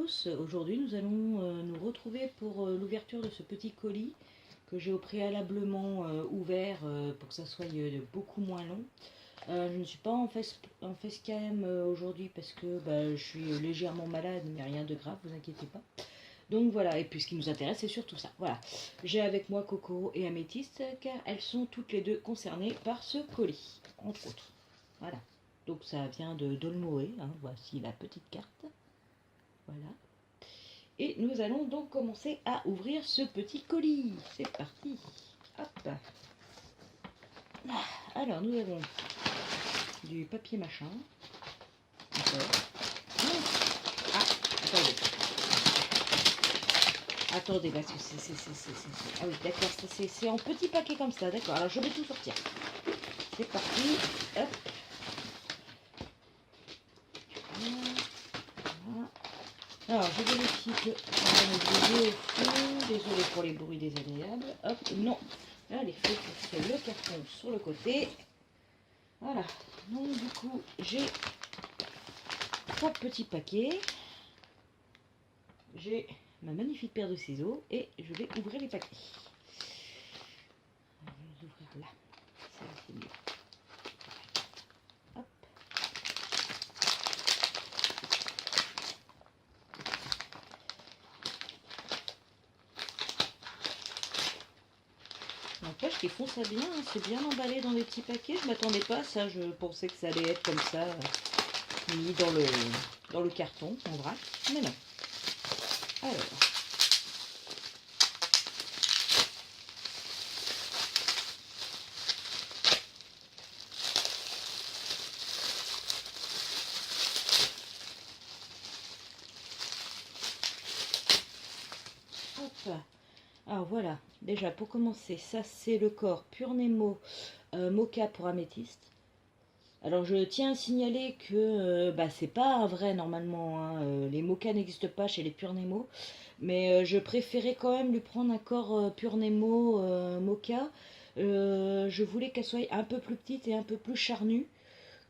tous, aujourd'hui nous allons nous retrouver pour l'ouverture de ce petit colis que j'ai au préalablement ouvert pour que ça soit beaucoup moins long. Je ne suis pas en facecam aujourd'hui parce que je suis légèrement malade, mais rien de grave, vous inquiétez pas. Donc voilà, et puis ce qui nous intéresse c'est surtout ça. Voilà, j'ai avec moi Coco et Améthyste car elles sont toutes les deux concernées par ce colis, entre autres. Voilà, donc ça vient de Dolmoé, hein. Voici la petite carte. Voilà. Et nous allons donc commencer à ouvrir ce petit colis. C'est parti. Hop. Alors, nous avons du papier machin. Encore. Ah, attendez. Attendez, parce que c'est... Ah oui, d'accord, c'est en petit paquet comme ça. D'accord, alors je vais tout sortir. C'est parti. Hop. Alors, je vérifie que on est au fond. Désolé pour les bruits désagréables. Hop, non. Là, il faut pousser le carton sur le côté. Voilà. Donc, du coup, j'ai 3 petits paquets. J'ai ma magnifique paire de ciseaux et je vais ouvrir les paquets. Je vais les ouvrir là. Ça, c'est mieux. Hop. N'empêche qu'ils font ça bien, hein. C'est bien emballé dans les petits paquets. Je m'attendais pas à ça, je pensais que ça allait être comme ça, mis dans le carton, en vrac. Mais non. Alors. Hop. Alors voilà, déjà pour commencer, ça c'est le corps Pure Nemo Mocha pour Améthyste. Alors je tiens à signaler que c'est pas un vrai normalement, hein, les Mocha n'existent pas chez les Pure Nemo, mais je préférais quand même lui prendre un corps Pure Nemo Mocha. Je voulais qu'elle soit un peu plus petite et un peu plus charnue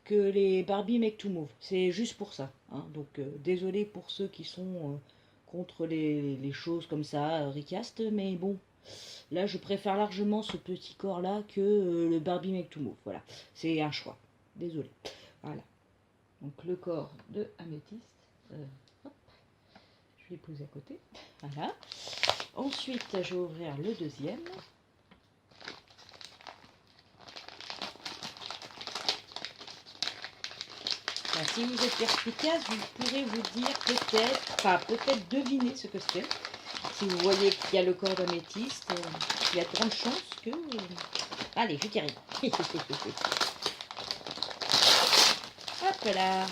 que les Barbie Make to Move. C'est juste pour ça, hein. Donc désolé pour ceux qui sont contre les choses comme ça, ricaste, mais bon, là je préfère largement ce petit corps là que le Barbie Make to Move. Voilà, c'est un choix, désolé. Voilà, donc le corps de Améthyste, hop, je l'ai posé à côté, voilà. Ensuite je vais ouvrir le deuxième. Si vous êtes perspicace, vous pourrez vous dire peut-être deviner ce que c'est. Si vous voyez qu'il y a le corps d'améthyste, il y a de grandes chances que... Allez, je dis rien. Hop là.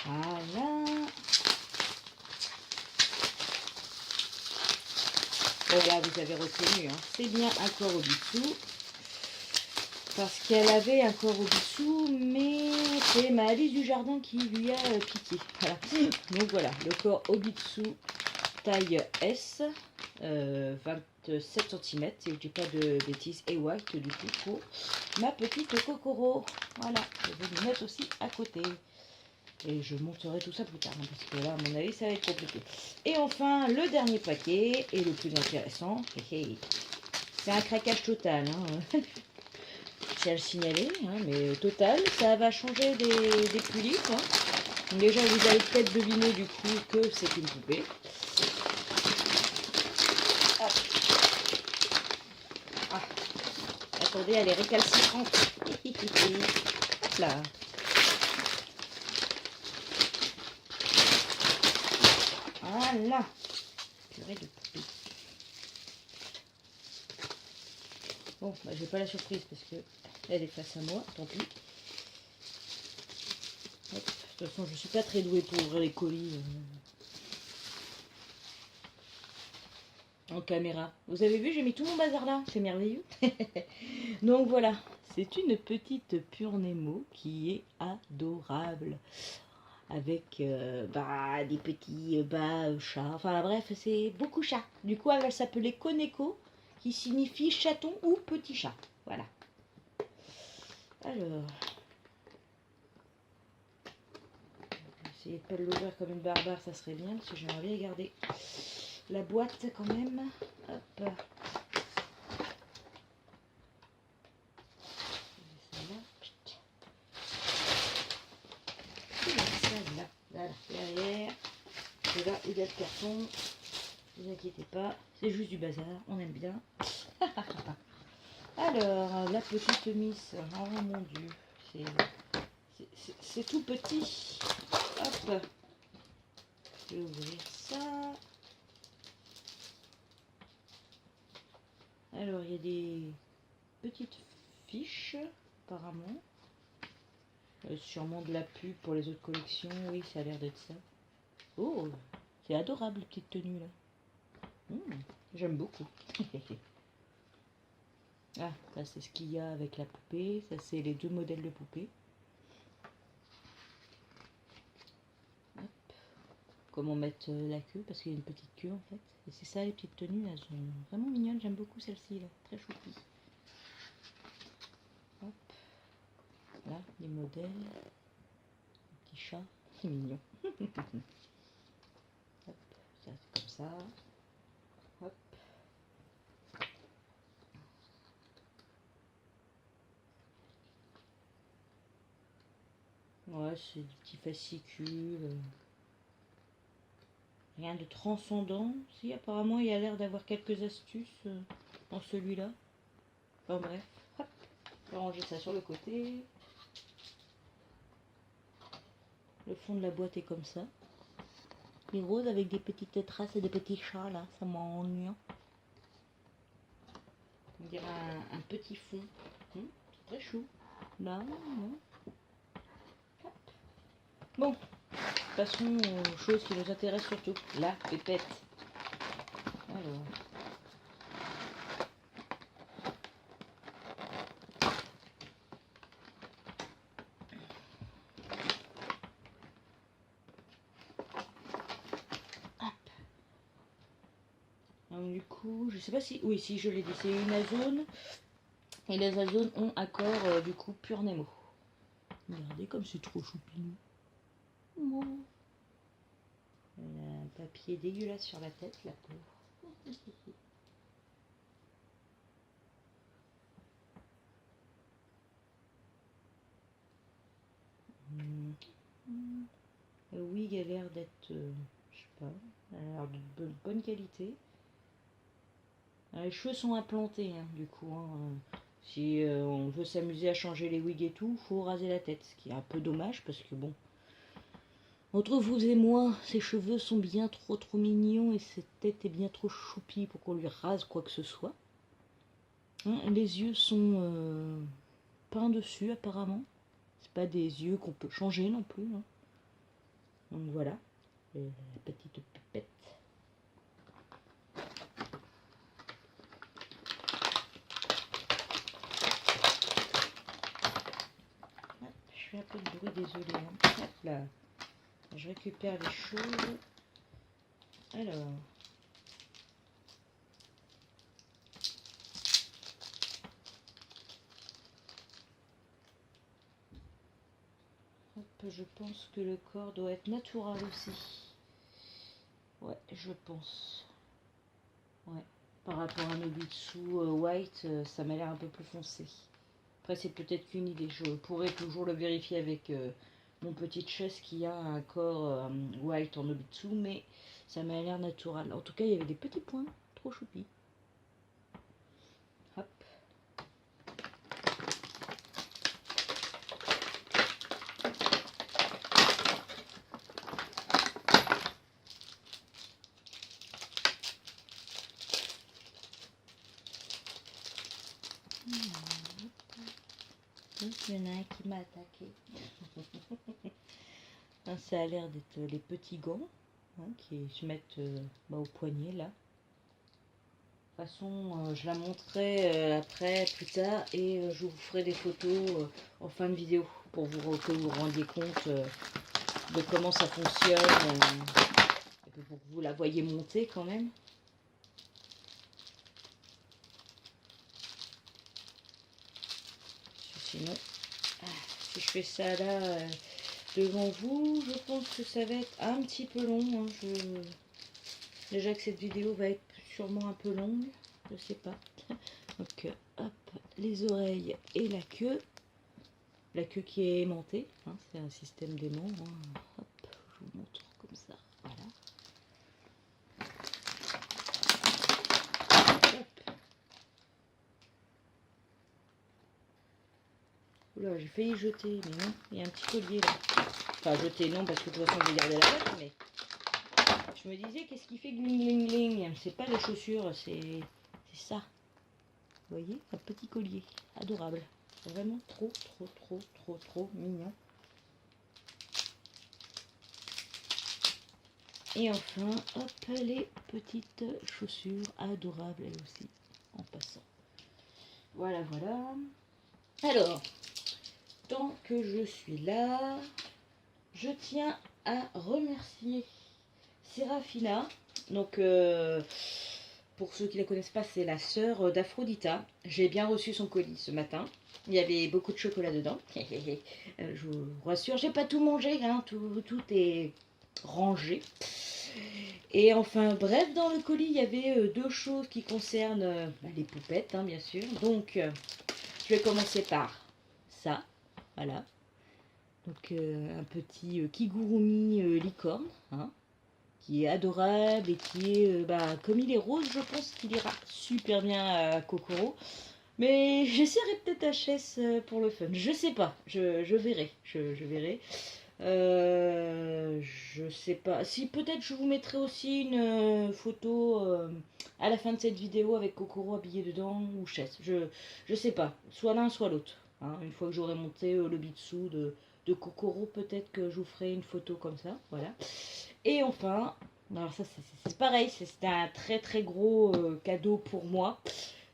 Voilà. Voilà, vous avez reconnu, hein. C'est bien un corps au dessous. Parce qu'elle avait un corps au-dessous, mais c'est ma Alice du Jardin qui lui a piqué. Voilà. Donc voilà, le corps au-dessous, taille S, 27 cm, si je ne dis pas de bêtises, et white du coup, pour ma petite Kokoro. Voilà, je vais le mettre aussi à côté. Et je montrerai tout ça plus tard, hein, parce que là, à mon avis, ça va être compliqué. Et enfin, le dernier paquet, et le plus intéressant, c'est un craquage total, hein. Je tiens à le signaler, hein, mais total, ça va changer des pullis, quoi. Donc déjà, vous allez peut-être deviner du coup que c'est une poupée. Hop. Ah. Attendez, elle est récalcitrante. Hop là. Voilà. Purée de poupée. Bon, j'ai pas la surprise parce que elle est face à moi, tant pis. Hop. De toute façon, je suis pas très douée pour ouvrir les colis en caméra. Vous avez vu, j'ai mis tout mon bazar là, c'est merveilleux. Donc voilà, c'est une petite Pure Nemo qui est adorable. Avec des petits chats, enfin bref, c'est beaucoup chat. Du coup, elle va s'appeler Koneko, qui signifie chaton ou petit chat. Voilà. Alors, essayer de pas l'ouvrir comme une barbare, ça serait bien, parce que j'aimerais bien garder la boîte quand même. Hop. Celle-là. Voilà, derrière. Et là, il y a le carton. Ne vous inquiétez pas, c'est juste du bazar, on aime bien. Alors, la petite miss. Oh mon dieu, c'est tout petit. Hop. Je vais ouvrir ça. Alors, il y a des petites fiches, apparemment. Sûrement de la pub pour les autres collections. Oui, ça a l'air d'être ça. Oh, c'est adorable, les petites tenues, là. J'aime beaucoup. Ah, ça, c'est ce qu'il y a avec la poupée. Ça, c'est les 2 modèles de poupée. Hop. Comment mettre la queue, parce qu'il y a une petite queue, en fait. Et c'est ça, les petites tenues, elles sont vraiment mignonnes. J'aime beaucoup celle-ci, là. Très choupie. Hop. Là, les modèles. Petit chat. C'est mignon. Hop. Ça, c'est comme ça. Hop. Ouais, c'est des petits fascicules. Rien de transcendant. Si, apparemment, il y a l'air d'avoir quelques astuces dans celui-là. Enfin bref. Hop. Je vais ranger ça sur le côté. Le fond de la boîte est comme ça. Il est rose avec des petites traces et des petits chats là. Ça m'ennuie. On dirait un petit fond. C'est très chou. Là, non. Bon, passons aux choses qui nous intéressent surtout. La pépette. Alors. Hop. Donc, du coup, je sais pas si... Oui, si je l'ai dit, c'est une Azone. Et les Azones ont accord du coup pur Nemo. Regardez comme c'est trop choupinou. Oh. Elle a un papier dégueulasse sur la tête, la pauvre. Le wig a l'air d'être, je sais pas, a l'air de bonne qualité. Les cheveux sont implantés, hein, du coup. Si on veut s'amuser à changer les wigs et tout, faut raser la tête. Ce qui est un peu dommage parce que bon, entre vous et moi, ses cheveux sont bien trop mignons et cette tête est bien trop choupie pour qu'on lui rase quoi que ce soit. Hein, les yeux sont peints dessus apparemment. C'est pas des yeux qu'on peut changer non plus. Hein. Donc voilà, la petite pipette. Je fais un peu de bruit, désolé. Hein. Hop là. Je récupère les choses. Alors. Hop, je pense que le corps doit être natural aussi. Ouais, je pense. Ouais. Par rapport à nos dessous white, ça m'a l'air un peu plus foncé. Après, c'est peut-être qu'une idée. Je pourrais toujours le vérifier avec mon petit chest qui a un corps white en Nobitsu, mais ça m'a l'air naturel. En tout cas, il y avait des petits points trop choupis. Hop. Il y en a un qui m'a attaqué. Ça a l'air d'être les petits gants qui se mettent au poignet là. De toute façon, je la montrerai après, plus tard, et je vous ferai des photos en fin de vidéo pour que vous vous rendiez compte de comment ça fonctionne et puis pour que vous la voyez monter quand même. Sinon, si je fais ça là, devant vous. Je pense que ça va être un petit peu long. Hein. Déjà que cette vidéo va être sûrement un peu longue. Je sais pas. Donc hop, les oreilles et la queue. La queue qui est aimantée. Hein. C'est un système d'aimant. Hein. Hop, je vous montre comme ça. Voilà. Oula, j'ai failli jeter, mais non, il y a un petit collier là. Enfin, jeter non, parce que de toute façon, je vais garder la boîte, mais je me disais, qu'est-ce qui fait gling gling gling? C'est pas les chaussures, c'est ça. Vous voyez, un petit collier, adorable. Vraiment trop, trop, trop, trop, trop mignon. Et enfin, hop, les petites chaussures adorables, elles aussi, en passant. Voilà, voilà. Alors, tant que je suis là, je tiens à remercier Serafina. Donc, pour ceux qui ne la connaissent pas, c'est la sœur d'Aphrodita. J'ai bien reçu son colis ce matin. Il y avait beaucoup de chocolat dedans. Je vous rassure, j'ai pas tout mangé, hein. Tout est rangé. Et enfin, bref, dans le colis, il y avait deux choses qui concernent les poupettes, hein, bien sûr. Donc, je vais commencer par ça. Voilà. Donc, un petit kigurumi licorne, hein, qui est adorable et qui est, comme il est rose, je pense qu'il ira super bien à Kokoro. Mais j'essaierai peut-être HS pour le fun. Je sais pas, je verrai. Je verrai. Je sais pas. Si peut-être je vous mettrai aussi une photo à la fin de cette vidéo avec Kokoro habillé dedans ou Chess. Je sais pas. Soit l'un, soit l'autre. Hein. Une fois que j'aurai monté le bitsu de Kokoro, peut-être que je vous ferai une photo comme ça. Voilà. Et enfin, alors ça c'est pareil, c'est un très très gros cadeau pour moi.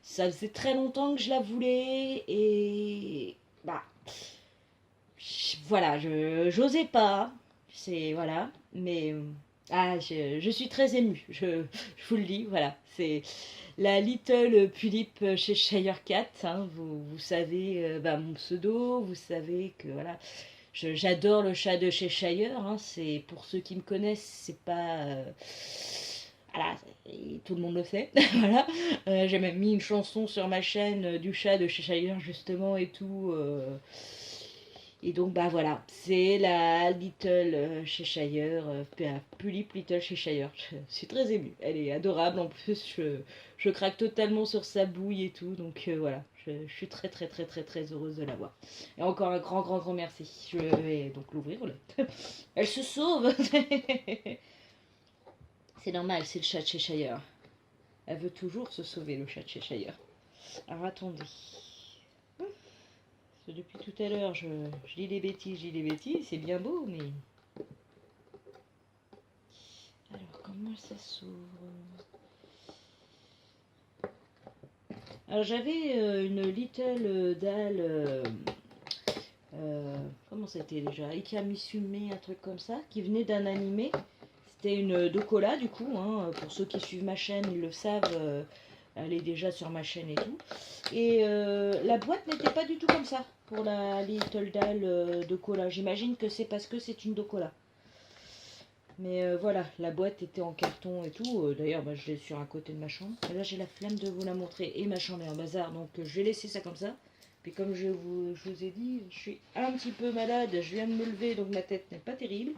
Ça faisait très longtemps que je la voulais et voilà, j'osais pas, c'est voilà, mais je suis très émue, je vous le dis, voilà, c'est la Little Tulip chez Shire Cat, hein, vous savez mon pseudo, vous savez que voilà, j'adore le chat de chez Shire, hein, c'est pour ceux qui me connaissent, c'est pas voilà, tout le monde le sait, voilà. J'ai même mis une chanson sur ma chaîne du chat de chez Shire justement et tout. Et donc voilà, c'est la Little Cheshire, Pulip Little Cheshire. Je suis très émue, elle est adorable en plus, je craque totalement sur sa bouille et tout, donc voilà, je suis très très très très très heureuse de la voir. Et encore un grand grand grand merci, je vais donc l'ouvrir, elle se sauve. C'est normal, c'est le chat de Cheshire. Elle veut toujours se sauver, le chat de Cheshire. Alors attendez. Depuis tout à l'heure, je lis des bêtises, c'est bien beau, mais... Alors, comment ça s'ouvre? Alors, j'avais une Little Doll... comment c'était déjà? Ikamisumi, un truc comme ça, qui venait d'un animé. C'était une Dokola, du coup, hein, pour ceux qui suivent ma chaîne, ils le savent... elle est déjà sur ma chaîne et tout. Et la boîte n'était pas du tout comme ça pour la Little Doll de cola. J'imagine que c'est parce que c'est une Dokola. Mais voilà, la boîte était en carton et tout. D'ailleurs, je l'ai sur un côté de ma chambre. Et là, j'ai la flemme de vous la montrer. Et ma chambre est en bazar, donc je vais laisser ça comme ça. Puis comme je vous ai dit, je suis un petit peu malade. Je viens de me lever, donc ma tête n'est pas terrible.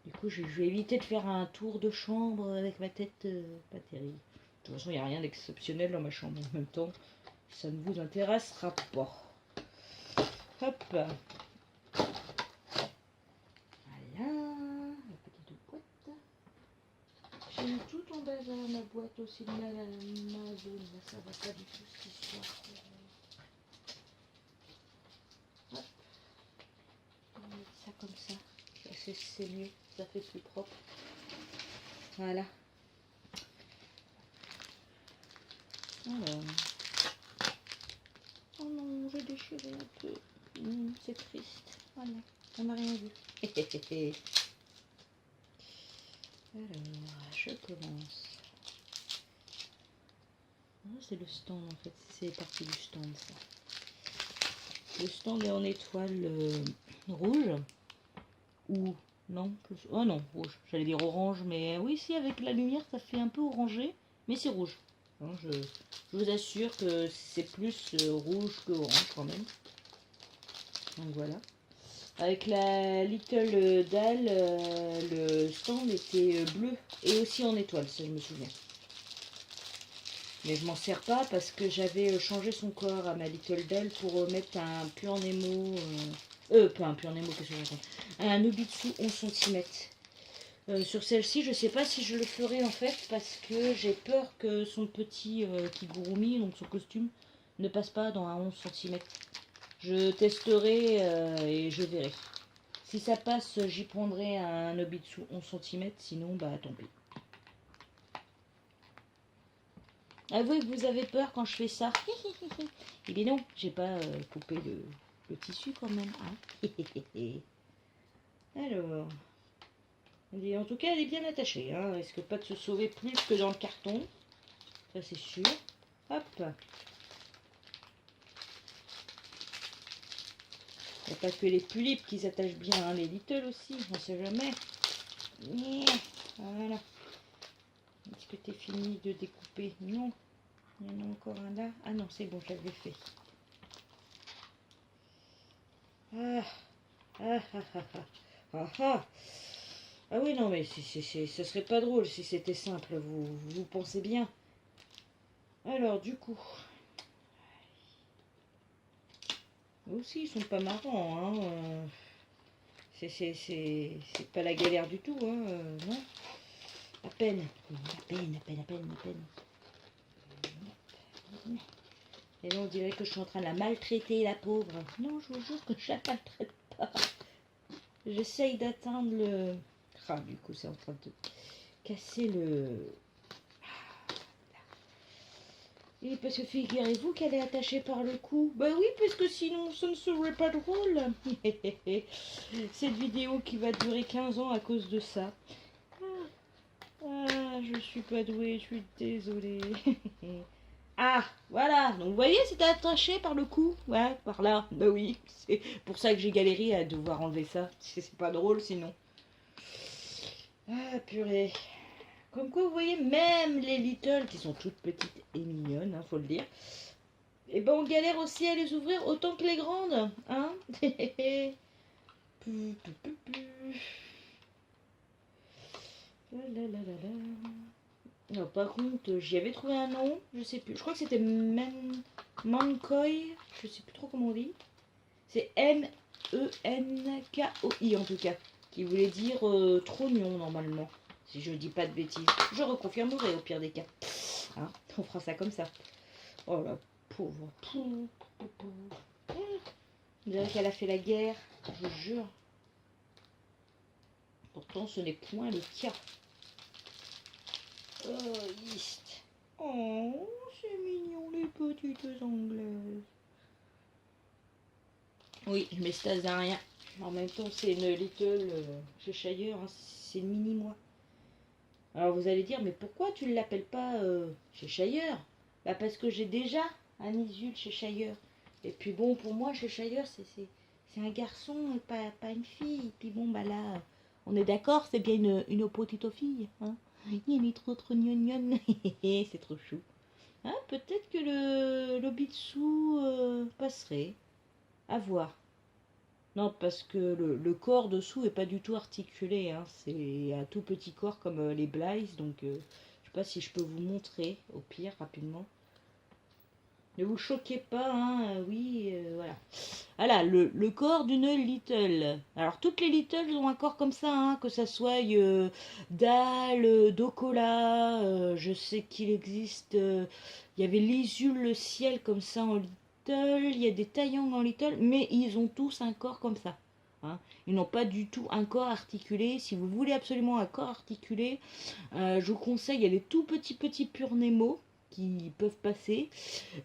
Du coup, je vais éviter de faire un tour de chambre avec ma tête pas terrible. De toute façon, il n'y a rien d'exceptionnel dans ma chambre. En même temps, ça ne vous intéressera pas. Hop. Voilà. La petite boîte. J'ai mis tout en bazar ma boîte aussi de Amazon. Ça va pas du tout cette histoire. Hop. On va mettre ça comme ça. C'est mieux. Ça fait plus propre. Voilà. Alors. Oh non, j'ai déchiré un peu. C'est triste. Voilà. On n'a rien vu. Alors, je commence. Ah, c'est le stand en fait. C'est parti du stand ça. Le stand est en étoile rouge. Ou non, oh non, rouge. J'allais dire orange, mais oui, si, avec la lumière, ça fait un peu orangé, mais c'est rouge. Hein, je vous assure que c'est plus rouge que orange quand même. Donc voilà. Avec la Little Dalle, le stand était bleu et aussi en étoile, ça je me souviens. Mais je m'en sers pas parce que j'avais changé son corps à ma Little Dalle pour mettre un Pure Nemo, pas un Pure Nemo, qu'est-ce que je raconte, un Nobitsu 11 cm. Sur celle-ci, je sais pas si je le ferai en fait parce que j'ai peur que son petit Kigurumi, donc son costume, ne passe pas dans un 11 cm. Je testerai et je verrai. Si ça passe, j'y prendrai un Nobitsu 11 cm, sinon bah tant pis. Avouez que vous avez peur quand je fais ça. Eh bien non, j'ai pas coupé le tissu quand même. Hein. Alors, en tout cas, elle est bien attachée. Hein. Elle risque pas de se sauver plus que dans le carton. Ça, c'est sûr. Hop. Il n'y a pas que les tulipes qui s'attachent bien. Hein. Les Little aussi, on ne sait jamais. Voilà. Est-ce que tu es fini de découper? Non. Il y en a encore un là. Ah non, c'est bon, je l'avais fait. Ah. Ah ah ah ah. Ah ah. Ah oui, non, mais ce serait pas drôle si c'était simple, vous pensez bien. Alors, du coup... Eux aussi, ils sont pas marrants, hein. C'est pas la galère du tout, hein, non. À peine. À peine. Et là, on dirait que je suis en train de la maltraiter, la pauvre. Non, je vous jure que je la maltraite pas. J'essaye d'atteindre le... Ah, du coup, c'est en train de casser le... Et parce que figurez-vous qu'elle est attachée par le cou. Bah oui, parce que sinon, ça ne serait pas drôle. Cette vidéo qui va durer 15 ans à cause de ça. Ah, je suis pas douée, je suis désolée. Ah, voilà. Donc, vous voyez, c'était attaché par le cou. Ouais, par là. Bah oui, c'est pour ça que j'ai galéré à devoir enlever ça. C'est pas drôle sinon. Ah, purée. Comme quoi, vous voyez, même les Little, qui sont toutes petites et mignonnes, hein, faut le dire, et ben on galère aussi à les ouvrir autant que les grandes, hein. Non, par contre, j'y avais trouvé un nom, je sais plus. Je crois que c'était Mankoi, je sais plus trop comment on dit. C'est Menkoi en tout cas, qui voulait dire trognon normalement, si je dis pas de bêtises. Je reconfirmerai au pire des cas. Hein, on fera ça comme ça. Oh la pauvre. On dirait qu'elle a fait la guerre, je vous jure. Pourtant, ce n'est point le cas. Oh, East. Oh, c'est mignon, les petites anglaises. Oui, je m'extase d'un rien. En même temps, c'est une Little Cheshire, hein, c'est une mini-moi. Alors, vous allez dire, mais pourquoi tu ne l'appelles pas Cheshire? Bah, parce que j'ai déjà un Isul Cheshire. Et puis bon, pour moi, Cheshire, c'est un garçon et pas une fille. Et puis bon, bah là, on est d'accord, c'est bien une petite fille. Hein. Il est trop gnognon. C'est trop chou. Hein, peut-être que le Lobitsu passerait. À voir. Non, parce que le corps dessous est pas du tout articulé. Hein. C'est un tout petit corps comme les Blaze. Donc, je sais pas si je peux vous montrer, au pire, rapidement. Ne vous choquez pas, hein, oui, voilà. Voilà, le corps d'une Little. Alors, toutes les Little ont un corps comme ça, hein, que ça soit Dalle, Dokola, je sais qu'il existe, il y avait l'Isul le ciel comme ça en Little, il y a des Taeyang en Little, mais ils ont tous un corps comme ça. Hein. Ils n'ont pas du tout un corps articulé. Si vous voulez absolument un corps articulé, je vous conseille, il y a des tout petits Pure Nemo qui peuvent passer.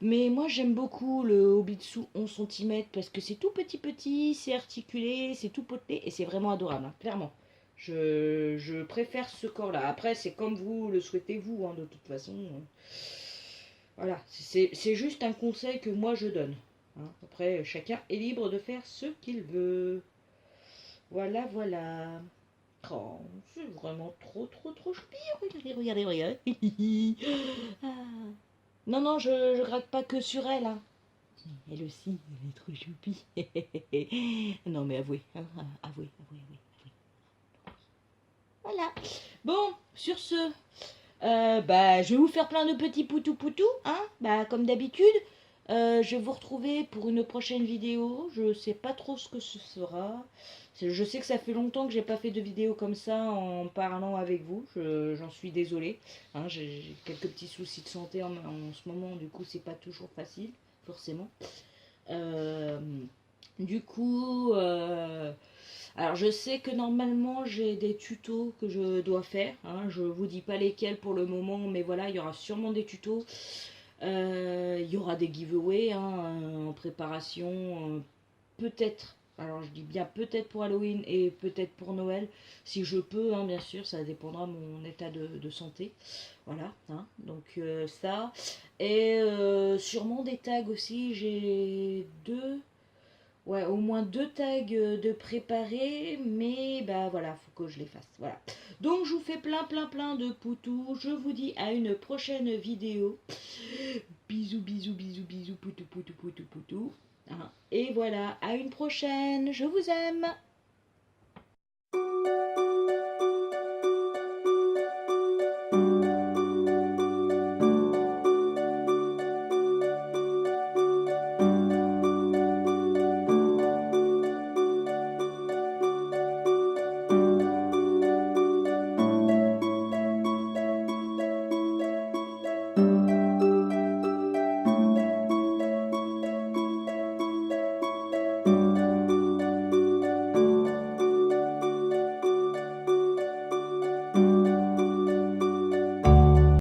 Mais moi j'aime beaucoup le Hobitsu 11 cm parce que c'est tout petit, c'est articulé, c'est tout potelé et c'est vraiment adorable, hein, clairement. Je préfère ce corps-là. Après, c'est comme vous le souhaitez vous, hein, de toute façon. Voilà, c'est juste un conseil que moi je donne. Hein. Après, chacun est libre de faire ce qu'il veut. Voilà, voilà. Oh, c'est vraiment trop choupi. Regardez, regardez. Ah. Non, non, je craque pas que sur elle, hein. Elle aussi, elle est trop choupie. Non, mais avouez, hein, avouez, avouez, avouez, avouez. Voilà. Bon, sur ce, bah, je vais vous faire plein de petits poutous, hein, bah, comme d'habitude. Je vais vous retrouver pour une prochaine vidéo. Je sais pas trop ce que ce sera. Je sais que ça fait longtemps que j'ai pas fait de vidéo comme ça en parlant avec vous. J'en suis désolée, hein, j'ai quelques petits soucis de santé en ce moment. Du coup, c'est pas toujours facile, forcément. Euh, du coup, alors je sais que normalement j'ai des tutos que je dois faire, hein. Je vous dis pas lesquels pour le moment, mais voilà, il y aura sûrement des tutos. Il y aura des giveaways, hein, en préparation, peut-être. Alors je dis bien peut-être pour Halloween et peut-être pour Noël, si je peux, hein, bien sûr, ça dépendra de mon état de santé. Voilà, hein, donc ça. Et sûrement des tags aussi, j'ai deux, ouais, au moins deux tags de préparer, mais bah voilà, faut que je les fasse. Voilà. Donc je vous fais plein de poutous. Je vous dis à une prochaine vidéo. Bisous, poutou. Hein. Et voilà, à une prochaine. Je vous aime.